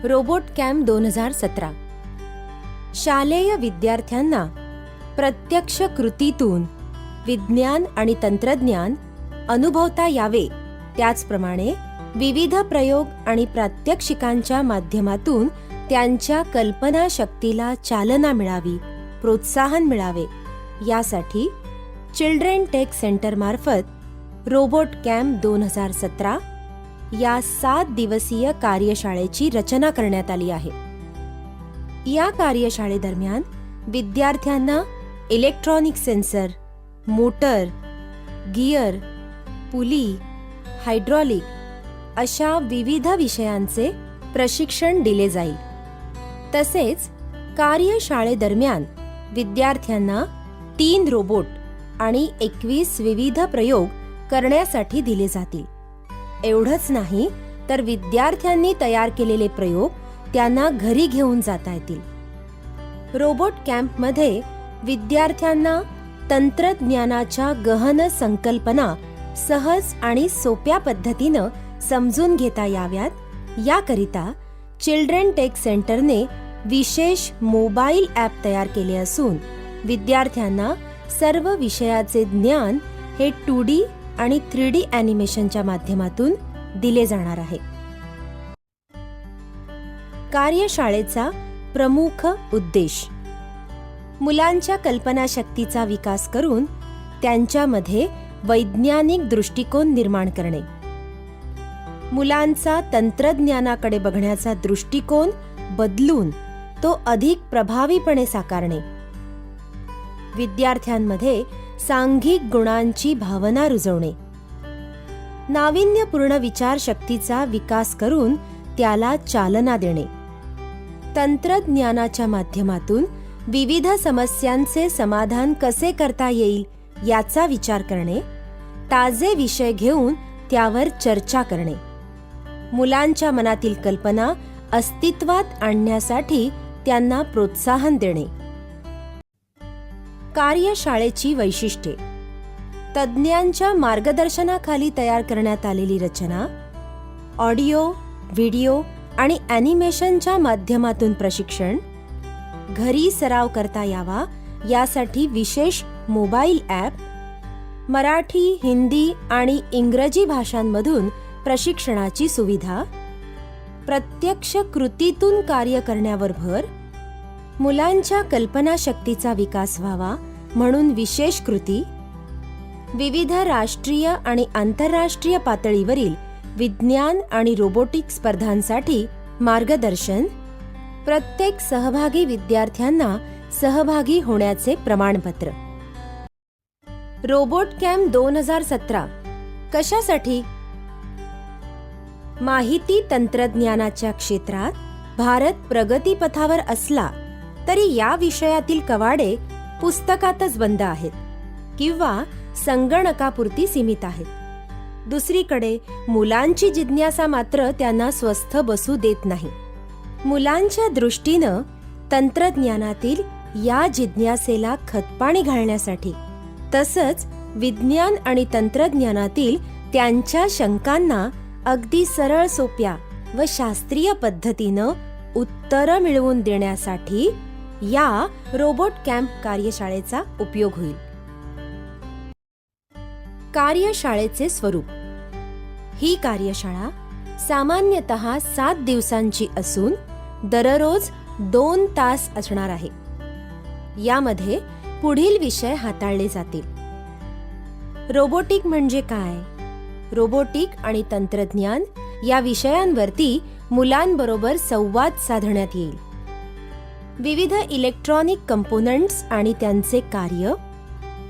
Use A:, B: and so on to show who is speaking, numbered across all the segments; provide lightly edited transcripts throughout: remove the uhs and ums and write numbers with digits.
A: Robot camp 2017 शालेय विद्यार्थ्यांना प्रत्यक्ष कृतीतून विज्ञान आणि तंत्रज्ञान अनुभवता यावे, त्याचप्रमाणे विविध प्रयोग आणि प्रात्यक्षिकांच्या माध्यमातून त्यांच्या कल्पनाशक्तीला चालना मिळावी, प्रोत्साहन मिळावे, यासाठी चिल्ड्रेन टेक सेंटर मार्फत रोबोट कॅम्प 2017 या 7 दिवसीय कार्यशाळेची रचना करण्यात आली आहे. या कार्यशाळेदरम्यान विद्यार्थ्यांना electronic sensor, motor, gear, pulley, hydraulic अशा विविध विषयांचे प्रशिक्षण दिले जाईल. तसेच कार्यशाळेदरम्यान विद्यार्थ्यांना 3 रोबोट आणि 21 विविध प्रयोग करण्यासाठी दिले जातील. एवढंच नाही तर विद्यार्थ्यांनी तयार केलेले प्रयोग त्यांना घरी घेऊन जाता येतील. रोबोट कॅम्पमध्ये विद्यार्थ्यांना तंत्रज्ञानाच्या गहन संकल्पना सहज आणि सोप्या पद्धतीनं समजून घेता याव्यात, याकरिता चिल्ड्रेन टेक सेंटरने विशेष मोबाईल ॲप तयार केले असून विद्यार्थ्यांना सर्व विषयाचे ज्ञान हे 2D आणि 3D ॲनिमेशनच्या माध्यमातून दिले जाणार आहे. कार्यशाळेचा प्रमुख उद्देश मुलांच्या कल्पनाशक्तीचा विकास करून त्यांच्यामध्ये वैज्ञानिक दृष्टिकोन निर्माण करणे, मुलांचा तंत्रज्ञानाकडे बघण्याचा दृष्टिकोन बदलून तो अधिक प्रभावीपणे साकारणे, विद्यार्थ्यांमध्ये सांघिक गुणांची भावना रुजवणे, नाविन्यपूर्ण विचारशक्तीचा विकास करून त्याला चालना देणे, तंत्रज्ञानाच्या माध्यमातून विविध समस्यांचे समाधान कसे करता येईल याचा विचार करणे, ताजे विषय घेऊन त्यावर चर्चा करणे, मुलांच्या मनातील कल्पना अस्तित्वात आणण्यासाठी त्यांना प्रोत्साहन देणे. कार्यशाळेची वैशिष्ट्ये: तज्ज्ञांच्या मार्गदर्शनाखाली तयार करण्यात आलेली रचना, ऑडिओ, व्हिडिओ आणि ॲनिमेशनच्या माध्यमातून प्रशिक्षण, घरी सराव करता यावा यासाठी विशेष मोबाईल ॲप, मराठी, हिंदी आणि इंग्रजी भाषांमधून प्रशिक्षणाची सुविधा, प्रत्यक्ष कृतीतून कार्य करण्यावर भर, मुलांच्या कल्पनाशक्तीचा विकास व्हावा म्हणून विशेष कृती, विविध राष्ट्रीय आणि आंतरराष्ट्रीय पातळीवरील विज्ञान आणि रोबोटिक स्पर्धांसाठी मार्गदर्शन, प्रत्येक सहभागी विद्यार्थ्यांना सहभागी होण्याचे प्रमाणपत्र. रोबोट कॅम्प 2017 कशासाठी? माहिती तंत्रज्ञानाच्या क्षेत्रात भारत प्रगतीपथावर असला तरी या विषयातील कवाडे पुस्तकातच बंद आहेत किंवा संगणकापुरती सीमित आहेत. दुसरीकडे मुलांची जिज्ञासा मात्र त्यांना स्वस्थ बसू देत नाही. मुलांच्या दृष्टीनं तंत्रज्ञानातील या जिज्ञासेला खतपाणी घालण्यासाठी तसंच विज्ञान आणि तंत्रज्ञानातील त्यांच्या शंकांना अगदी सरळ सोप्या व शास्त्रीय पद्धतीनं उत्तरं मिळवून देण्यासाठी या रोबोट कॅम्प कार्यशाळेचा उपयोग होईल. कार्यशाळेचे स्वरूप: ही कार्यशाळा सामान्यतः 7 दिवसांची असून दररोज 2 तास असणार आहे. यामध्ये पुढील विषय हाताळले जातील: रोबोटिक म्हणजे काय, रोबोटिक आणि तंत्रज्ञान या विषयांवरती मुलांबरोबर संवाद साधण्यात येईल. विविध इलेक्ट्रॉनिक कंपोनंट्स आणि त्यांचे कार्य.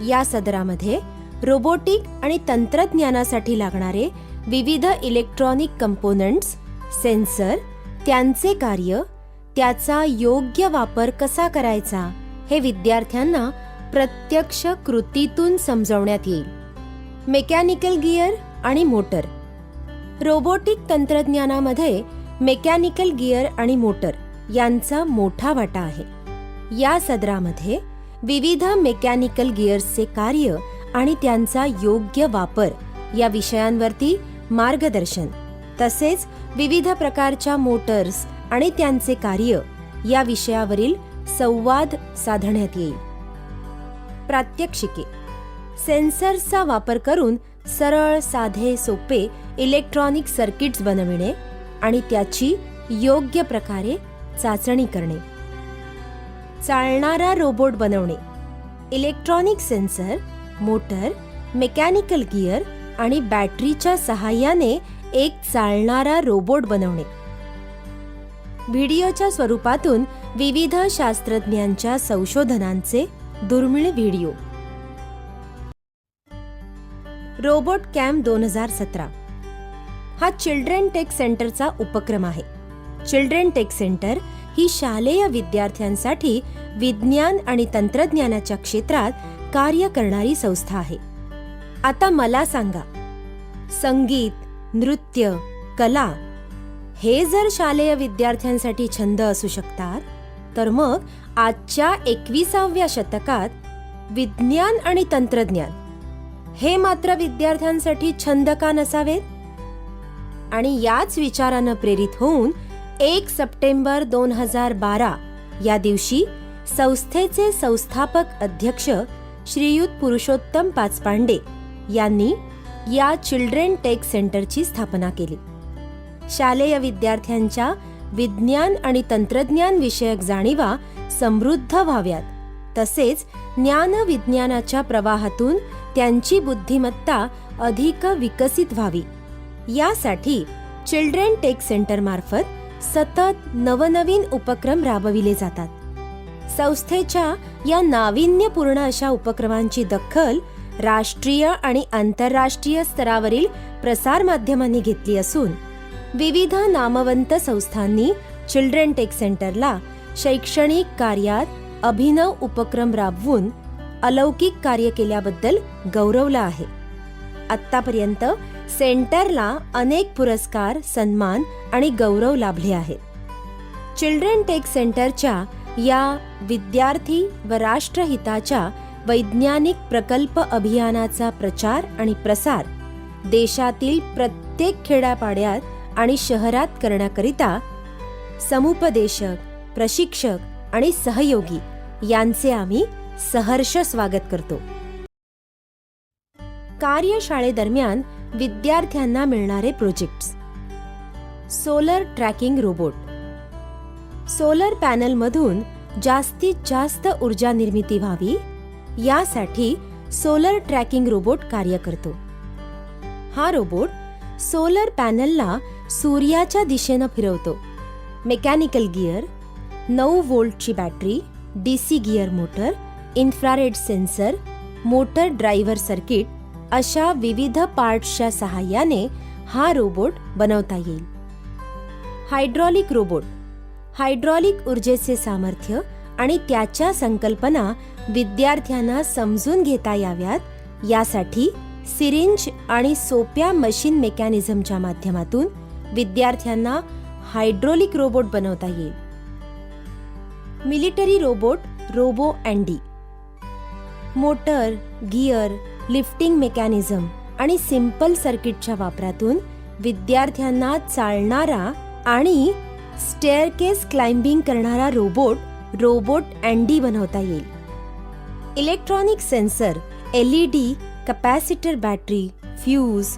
A: या सदरामध्ये रोबोटिक आणि तंत्रज्ञानासाठी लागणारे विविध इलेक्ट्रॉनिक कंपोनंट्स, सेन्सर, त्यांचे कार्य, त्याचा योग्य वापर कसा करायचा हे विद्यार्थ्यांना प्रत्यक्ष कृतीतून समजवण्यात येईल. मेकॅनिकल गिअर आणि मोटर. रोबोटिक तंत्रज्ञानामध्ये मेकॅनिकल गिअर आणि मोटर यांचा मोठा वाटा आहे. या सदरामध्ये विविध मेकॅनिकल गिअर्सचे कार्य आणि त्यांचा योग्य वापर या विषयांवरती मार्गदर्शन, तसेच विविध प्रकारच्या मोटर्स आणि त्यांचे कार्य या विषयावरील संवाद साधण्यात येईल. प्रात्यक्षिके. सेन्सर्सचा वापर करून सरळ, साधे, सोपे इलेक्ट्रॉनिक सर्किट्स बनविणे आणि त्याची योग्य प्रकारे चाचणी करणे. चालणारा रोबोट बनवणे. Electronic sensor, motor, mechanical gear आणि बॅटरीच्या सहाय्याने एक चालणारा रोबोट बनवणे. व्हिडिओच्या स्वरूपातून विविध शास्त्रज्ञांच्या संशोधनांचे दुर्मिळ व्हिडिओ. रोबोट कॅम्प 2017 हा चिल्ड्रेन टेक सेंटरचा उपक्रम आहे. चिल्ड्रेन टेक सेंटर ही शालेय विद्यार्थ्यांसाठी विज्ञान आणि तंत्रज्ञानाच्या क्षेत्रात कार्य करणारी संस्था आहे. आता मला सांगा, संगीत, नृत्य, कला हे जर शालेय विद्यार्थ्यांसाठी छंद असू शकतात, तर मग आजच्या 21व्या शतकात विज्ञान आणि तंत्रज्ञान हे मात्र विद्यार्थ्यांसाठी छंद का नसावेत? आणि याच विचारानं प्रेरित होऊन 1 सप्टेंबर 2012 या दिवशी संस्थेचे संस्थापक अध्यक्ष श्रीयुत पुरुषोत्तम पाचपांडे यांनी या चिल्ड्रेन टेक सेंटरची स्थापना केली. शालेय विद्यार्थ्यांच्या विज्ञान आणि तंत्रज्ञान विषयक जाणीवा समृद्ध व्हाव्यात, तसेच ज्ञानविज्ञानाच्या प्रवाहातून त्यांची बुद्धिमत्ता अधिक विकसित व्हावी, यासाठी चिल्ड्रेन टेक सेंटर मार्फत सतत नवनवीन उपक्रम राबविले जातात. संस्थेच्या या नाविन्यपूर्ण अशा उपक्रमांची दखल राष्ट्रीय आणि आंतरराष्ट्रीय स्तरावरील प्रसारमाध्यमांनी घेतली असून विविध नामवंत संस्थांनी चिल्ड्रेन टेक सेंटरला शैक्षणिक कार्यात अभिनव उपक्रम राबवून अलौकिक कार्य केल्याबद्दल गौरवलं आहे. आत्तापर्यंत सेंटरला अनेक पुरस्कार, सन्मान आणि गौरव लाभले आहेत. चिल्ड्रेन टेक सेंटरच्या या विद्यार्थी व राष्ट्रहिताच्या वैज्ञानिक प्रकल्प अभियानाचा प्रचार आणि प्रसार देशातील प्रत्येक खेड्यापाड्यात आणि शहरात करण्याकरिता समुपदेशक, प्रशिक्षक आणि सहयोगी यांचे आम्ही सहर्ष स्वागत करतो. कार्यशाळेदरम्यान विद्यार्थ्यांना मिळणारे projects. Solar tracking robot. Solar पॅनलमधून जास्तीत जास्त ऊर्जा निर्मिती व्हावी यासाठी सोलर ट्रॅकिंग रोबोट कार्य करतो. हा रोबोट सोलर पॅनलला सूर्याच्या दिशेनं फिरवतो. मेकॅनिकल गिअर, 9 व्होल्टची battery, DC gear motor, infrared sensor, motor driver circuit अशा विविध पार्ट्सच्या सहाय्याने हा रोबोट बनवता येईल. Hydraulic robot. हायड्रॉलिक ऊर्जेचे सामर्थ्य आणि त्याच्या संकल्पना विद्यार्थ्यांना समजून घेता याव्यात यासाठी सिरिंज आणि सोप्या मशीन मेकॅनिझमच्या माध्यमातून विद्यार्थ्यांना हायड्रॉलिक रोबोट बनवता येईल. Military robot robo Andy. Motor, gear, lifting mechanism आणि सिंपल सर्किटच्या वापरातून विद्यार्थ्यांना चालणारा आणि स्टेअरकेस क्लाइम्बिंग करणारा रोबोट अँडी बनवता येईल. Electronic sensor, LED, capacitor battery, fuse,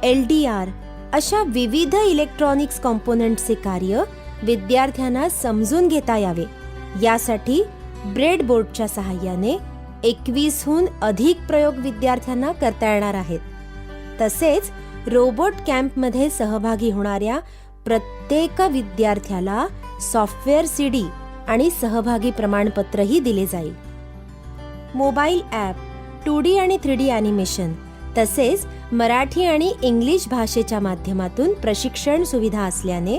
A: LDR अशा विविध इलेक्ट्रॉनिक्स कॉम्पोनंटचे कार्य विद्यार्थ्यांना समजून घेता यावे यासाठी ब्रेडबोर्डच्या सहाय्याने 21हून अधिक प्रयोग विद्यार्थ्यांना करता येणार आहेत. तसेच रोबोट कॅम्पमध्ये सहभागी होणाऱ्या प्रत्येक विद्यार्थ्याला सॉफ्टवेअर CD आणि सहभागी प्रमाणपत्रही दिले जाईल. मोबाईल ॲप, 2D आणि 3D ॲनिमेशन तसेच मराठी आणि इंग्लिश भाषेच्या माध्यमातून प्रशिक्षण सुविधा असल्याने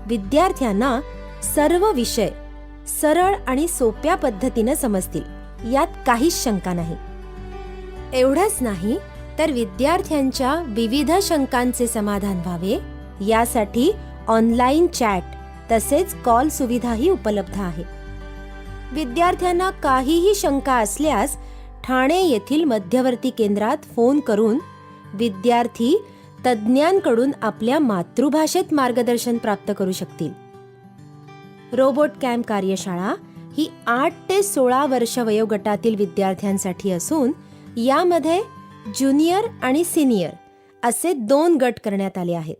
A: विद्यार्थ्यांना सर्व विषय सरळ आणि सोप्या पद्धतीनं समजतील यात काहीच शंका नाही. एवढंच नाही तर विद्यार्थ्यांच्या विविध शंकांचे समाधान व्हावे यासाठी ऑनलाईन चॅट तसेच कॉल सुविधाही उपलब्ध आहे. विद्यार्थ्यांना काहीही शंका असल्यास ठाणे येथील मध्यवर्ती केंद्रात फोन करून विद्यार्थी तज्ज्ञांकडून आपल्या मातृभाषेत मार्गदर्शन प्राप्त करू शकतील. रोबोट कॅम्प कार्यशाळा ही 8 ते 16 वर्ष वयोगटातील विद्यार्थ्यांसाठी असून यामध्ये ज्युनियर आणि सिनियर असे 2 गट करण्यात आले आहेत.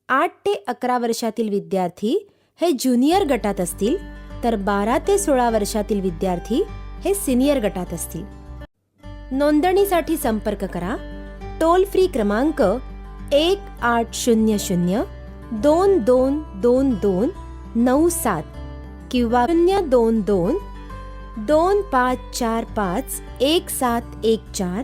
A: 8 ते 11 वर्षातील विद्यार्थी हे ज्युनियर गटात असतील, तर 12 ते 16 वर्षातील विद्यार्थी हे सिनियर गटात असतील. नोंदणीसाठी संपर्क करा. टोल फ्री क्रमांक 1800-222297 किंवा 022-2545-1714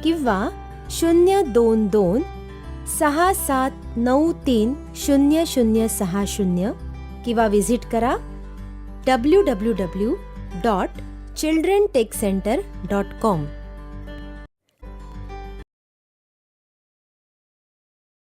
A: किंवा 022-6793-0060 किंवा विजिट करा www.childrentechcenter.com.